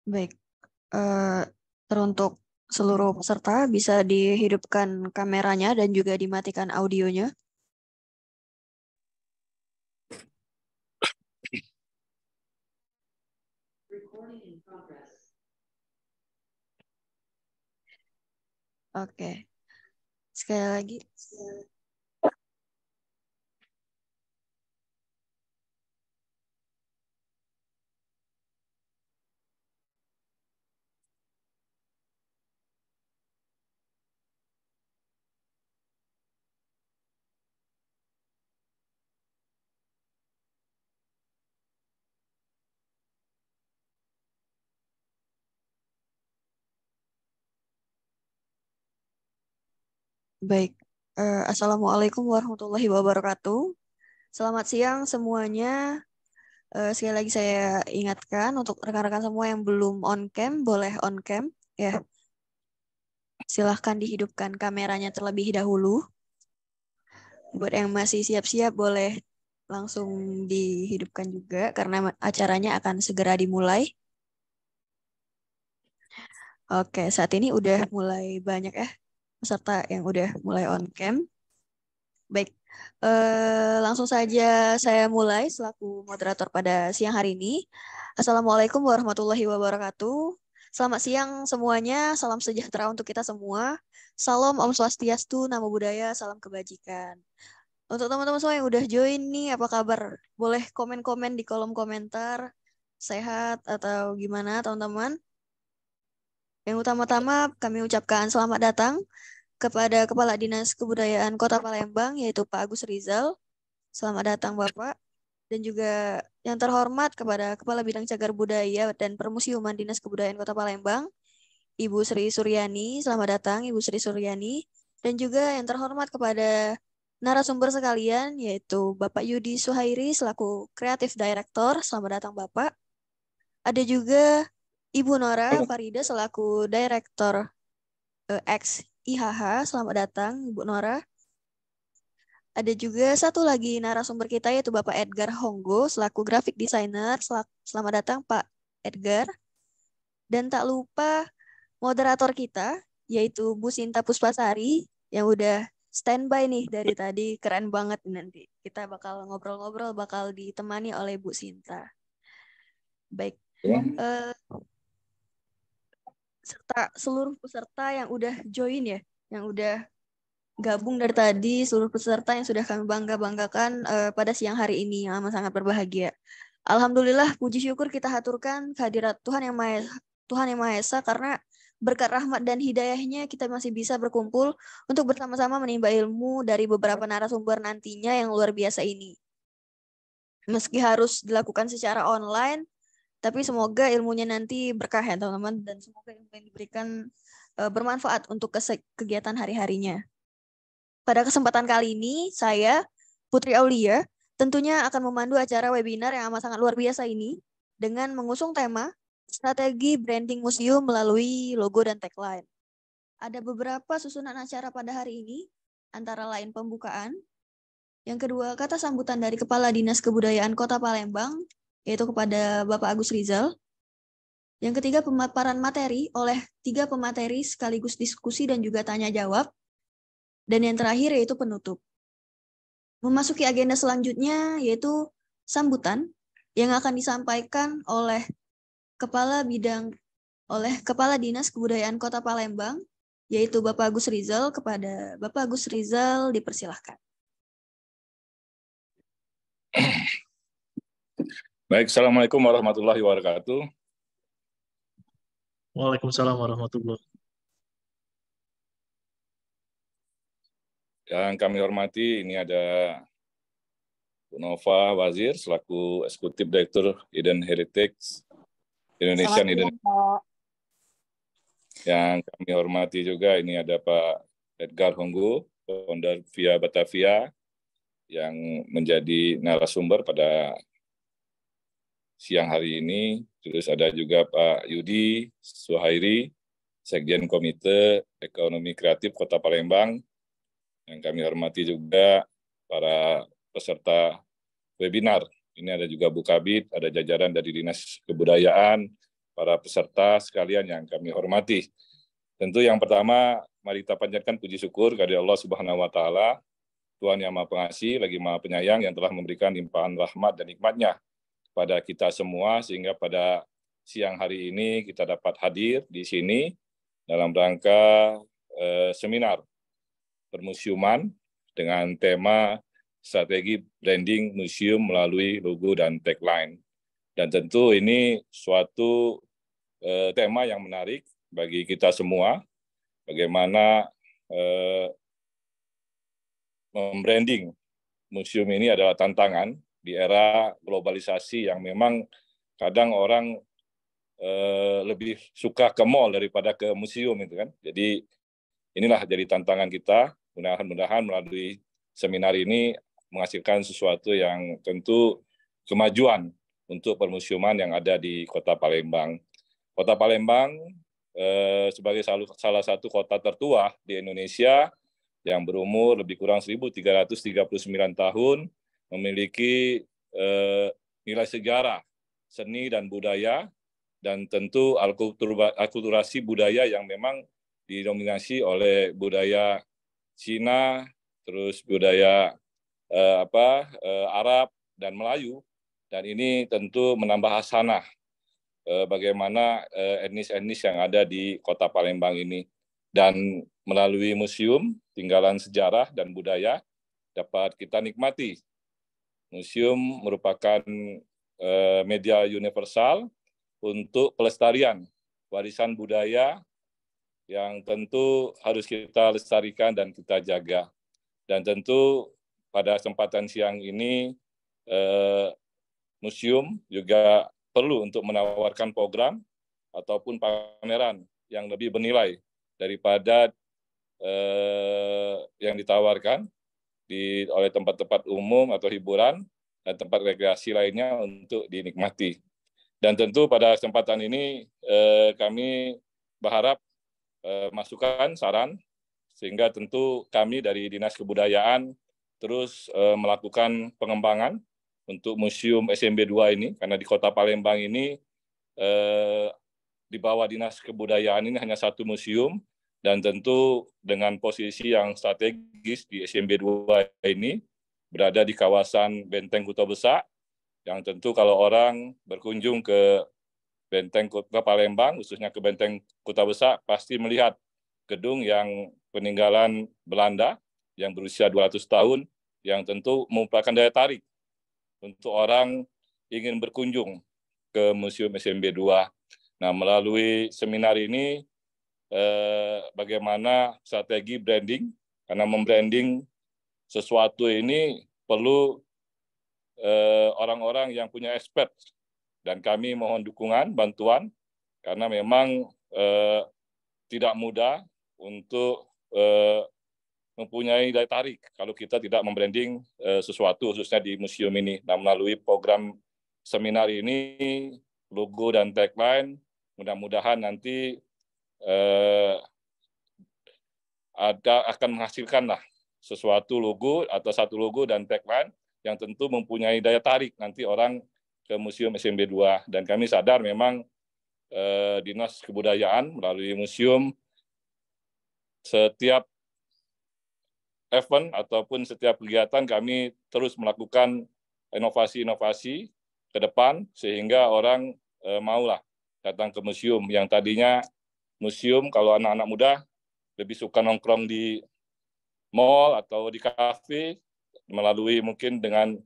Baik, eh, teruntuk seluruh peserta bisa dihidupkan kameranya dan juga dimatikan audionya. Oke, sekali lagi. Baik, Assalamualaikum warahmatullahi wabarakatuh. Selamat siang semuanya. Sekali lagi saya ingatkan untuk rekan-rekan semua yang belum on cam, boleh on cam. Ya, silahkan dihidupkan kameranya terlebih dahulu. Buat yang masih siap-siap, boleh langsung dihidupkan juga karena acaranya akan segera dimulai. Oke, saat ini udah mulai banyak ya peserta yang udah mulai on cam. Baik, langsung saja saya mulai selaku moderator pada siang hari ini. Assalamualaikum warahmatullahi wabarakatuh. Selamat siang semuanya, salam sejahtera untuk kita semua. Salam Om Swastiastu, Namo Buddhaya, salam kebajikan. Untuk teman-teman semua yang udah join nih, apa kabar? Boleh komen-komen di kolom komentar. Sehat atau gimana teman-teman? Yang utama-tama kami ucapkan selamat datang kepada Kepala Dinas Kebudayaan Kota Palembang, yaitu Pak Agus Rizal. Selamat datang Bapak. Dan juga yang terhormat kepada Kepala Bidang Cagar Budaya dan Permusiuman Dinas Kebudayaan Kota Palembang, Ibu Sri Suryani. Selamat datang Ibu Sri Suryani. Dan juga yang terhormat kepada narasumber sekalian, yaitu Bapak Yudi Suhairi selaku Kreatif Director. Selamat datang Bapak. Ada juga Ibu Nora Farida selaku Direktur X IHH. Selamat datang Ibu Nora. Ada juga satu lagi narasumber kita yaitu Bapak Edgar Honggo selaku graphic designer. Selamat datang Pak Edgar. Dan tak lupa moderator kita yaitu Bu Sinta Puspasari yang udah standby nih dari tadi. Keren banget nanti. Kita bakal ngobrol-ngobrol, bakal ditemani oleh Bu Sinta. Baik. Serta seluruh peserta yang udah join ya, yang udah gabung dari tadi, seluruh peserta yang sudah kami bangga-banggakan pada siang hari ini, yang amat sangat berbahagia. Alhamdulillah, puji syukur kita haturkan kehadirat Tuhan yang Maha Esa, karena berkat rahmat dan hidayahnya kita masih bisa berkumpul untuk bersama-sama menimba ilmu dari beberapa narasumber nantinya yang luar biasa ini. Meski harus dilakukan secara online, tapi semoga ilmunya nanti berkah ya teman-teman, dan semoga ilmu yang diberikan bermanfaat untuk kegiatan hari-harinya. Pada kesempatan kali ini, saya, Putri Aulia, tentunya akan memandu acara webinar yang amat sangat luar biasa ini dengan mengusung tema strategi branding museum melalui logo dan tagline. Ada beberapa susunan acara pada hari ini, antara lain pembukaan, yang kedua kata sambutan dari Kepala Dinas Kebudayaan Kota Palembang, yaitu kepada Bapak Agus Rizal. Yang ketiga, pemaparan materi oleh 3 pemateri sekaligus diskusi dan juga tanya jawab. Dan yang terakhir yaitu penutup. Memasuki agenda selanjutnya yaitu sambutan yang akan disampaikan oleh Kepala Dinas Kebudayaan Kota Palembang, yaitu Bapak Agus Rizal. Kepada Bapak Agus Rizal dipersilahkan. Baik, Assalamualaikum warahmatullahi wabarakatuh. Waalaikumsalam warahmatullahi wabarakatuh. Yang kami hormati, ini ada Bu Nova Wazir selaku Eksekutif Direktur Hidden Heritage Indonesian Hidden. Yang kami hormati juga ini ada Pak Edgar Honggo, founder Via Batavia, yang menjadi narasumber pada siang hari ini. Terus ada juga Pak Yudi Suhairi, Sekjen Komite Ekonomi Kreatif Kota Palembang. Yang kami hormati juga para peserta webinar. Ini ada juga Bu Kabid, ada jajaran dari Dinas Kebudayaan, para peserta sekalian yang kami hormati. Tentu yang pertama, mari kita panjatkan puji syukur kepada Allah Subhanahu wa Ta'ala, Tuhan yang Maha Pengasih, lagi Maha Penyayang, yang telah memberikan limpahan rahmat dan nikmat-Nya kepada kita semua, sehingga pada siang hari ini kita dapat hadir di sini dalam rangka seminar permusiuman dengan tema strategi branding museum melalui logo dan tagline. Dan tentu ini suatu tema yang menarik bagi kita semua, bagaimana membranding museum ini adalah tantangan di era globalisasi yang memang kadang orang lebih suka ke mall daripada ke museum itu kan. Jadi inilah jadi tantangan kita. Mudah-mudahan melalui seminar ini menghasilkan sesuatu yang tentu kemajuan untuk permusiuman yang ada di Kota Palembang. Kota Palembang sebagai salah satu kota tertua di Indonesia yang berumur lebih kurang 1.339 tahun, memiliki nilai sejarah, seni dan budaya, dan tentu akulturasi budaya yang memang didominasi oleh budaya Cina, terus budaya Arab dan Melayu. Dan ini tentu menambah hasanah bagaimana etnis-etnis yang ada di Kota Palembang ini. Dan melalui museum, tinggalan sejarah dan budaya dapat kita nikmati. Museum merupakan media universal untuk pelestarian warisan budaya yang tentu harus kita lestarikan dan kita jaga. Dan tentu pada kesempatan siang ini, museum juga perlu untuk menawarkan program ataupun pameran yang lebih bernilai daripada yang ditawarkan oleh tempat-tempat umum atau hiburan dan tempat rekreasi lainnya untuk dinikmati. Dan tentu pada kesempatan ini kami berharap masukan, saran, sehingga tentu kami dari Dinas Kebudayaan terus melakukan pengembangan untuk Museum SMB 2 ini, karena di Kota Palembang ini di bawah Dinas Kebudayaan ini hanya satu museum, dan tentu dengan posisi yang strategis di SMB 2 ini, berada di kawasan Benteng Kuta Besak, yang tentu kalau orang berkunjung ke Benteng Kota Palembang, khususnya ke Benteng Kuta Besak, pasti melihat gedung yang peninggalan Belanda yang berusia 200 tahun, yang tentu merupakan daya tarik untuk orang ingin berkunjung ke Museum SMB 2. Nah, melalui seminar ini, bagaimana strategi branding, karena membranding sesuatu ini perlu orang-orang yang punya expert, dan kami mohon dukungan, bantuan, karena memang tidak mudah untuk mempunyai daya tarik kalau kita tidak membranding sesuatu, khususnya di museum ini. Nah, melalui program seminar ini, logo dan tagline, mudah-mudahan nanti akan menghasilkanlah sesuatu logo atau satu logo dan tagline yang tentu mempunyai daya tarik nanti orang ke Museum SMB 2. Dan kami sadar memang Dinas Kebudayaan melalui museum, setiap event ataupun setiap kegiatan kami terus melakukan inovasi-inovasi ke depan, sehingga orang maulah datang ke museum. Yang tadinya museum kalau anak-anak muda lebih suka nongkrong di mall atau di kafe, melalui mungkin dengan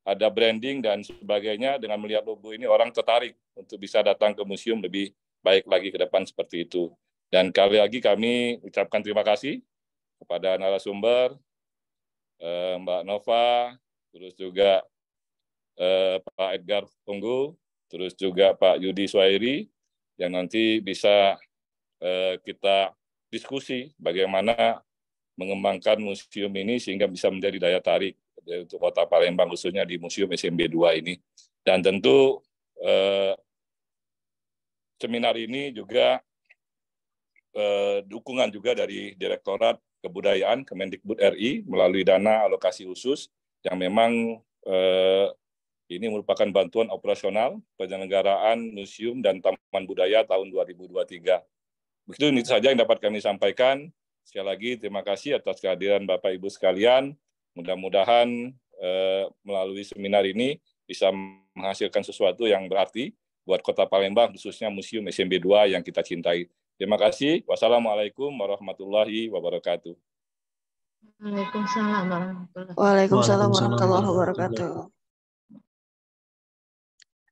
ada branding dan sebagainya, dengan melihat logo ini orang tertarik untuk bisa datang ke museum lebih baik lagi ke depan seperti itu. Dan kali lagi kami ucapkan terima kasih kepada narasumber, Mbak Nova, terus juga Pak Edgar Punggu, terus juga Pak Yudi Swairi, yang nanti bisa kita diskusi bagaimana mengembangkan museum ini sehingga bisa menjadi daya tarik untuk Kota Palembang, khususnya di Museum SMB 2 ini. Dan tentu seminar ini juga dukungan juga dari Direktorat Kebudayaan Kemendikbud RI melalui dana alokasi khusus yang memang Ini merupakan bantuan operasional penyelenggaraan museum dan taman budaya tahun 2023. Begitu ini saja yang dapat kami sampaikan. Sekali lagi terima kasih atas kehadiran Bapak Ibu sekalian. Mudah-mudahan melalui seminar ini bisa menghasilkan sesuatu yang berarti buat Kota Palembang, khususnya Museum SMB 2 yang kita cintai. Terima kasih. Wassalamualaikum warahmatullahi wabarakatuh. Waalaikumsalam warahmatullahi Waalaikumsalam warahmatullahi wabarakatuh.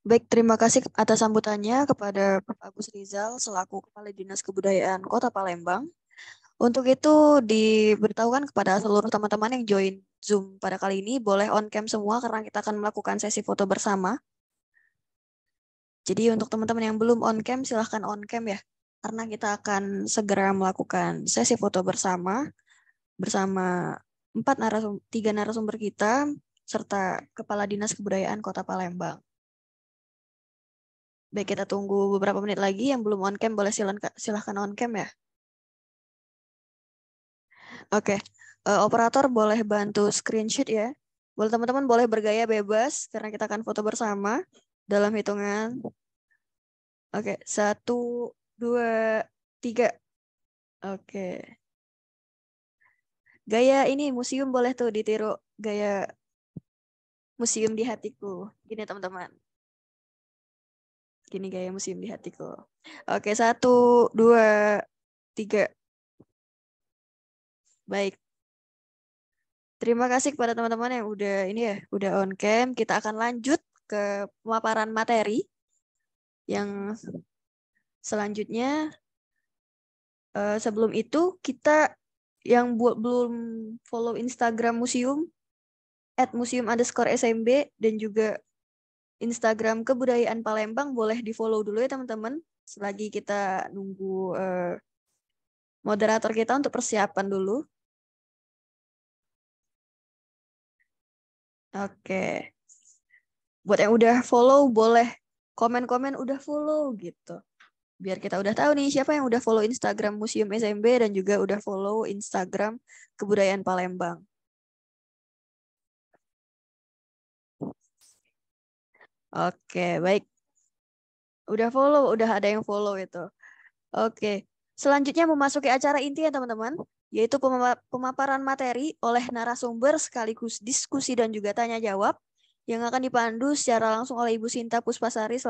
Baik, terima kasih atas sambutannya kepada Prof. Agus Rizal selaku Kepala Dinas Kebudayaan Kota Palembang. Untuk itu diberitahukan kepada seluruh teman-teman yang join Zoom pada kali ini boleh on cam semua karena kita akan melakukan sesi foto bersama. Jadi untuk teman-teman yang belum on cam silahkan on cam ya. Karena kita akan segera melakukan sesi foto bersama 3 narasumber kita serta Kepala Dinas Kebudayaan Kota Palembang. Baik, kita tunggu beberapa menit lagi. Yang belum on cam boleh silahkan on cam ya. Oke, operator boleh bantu screenshot ya. Boleh teman-teman boleh bergaya bebas karena kita akan foto bersama dalam hitungan. Oke, 1, 2, 3. Oke. Gaya ini museum boleh tuh ditiru gaya museum di hatiku. Gini teman-teman. Gini gaya museum di hatiku. Oke, 1, 2, 3. Baik. Terima kasih kepada teman-teman yang udah on cam. Kita akan lanjut ke pemaparan materi yang selanjutnya. Sebelum itu kita yang belum follow Instagram museum @museum_smb dan juga Instagram Kebudayaan Palembang boleh di-follow dulu ya teman-teman. Selagi kita nunggu moderator kita untuk persiapan dulu. Oke. Buat yang udah follow boleh komen-komen udah follow gitu. Biar kita udah tahu nih siapa yang udah follow Instagram Museum SMB dan juga udah follow Instagram Kebudayaan Palembang. Oke, baik. Udah ada yang follow itu. Oke. Selanjutnya memasuki acara inti ya teman-teman, yaitu pemaparan materi oleh narasumber sekaligus diskusi dan juga tanya jawab yang akan dipandu secara langsung oleh Ibu Sinta Puspasari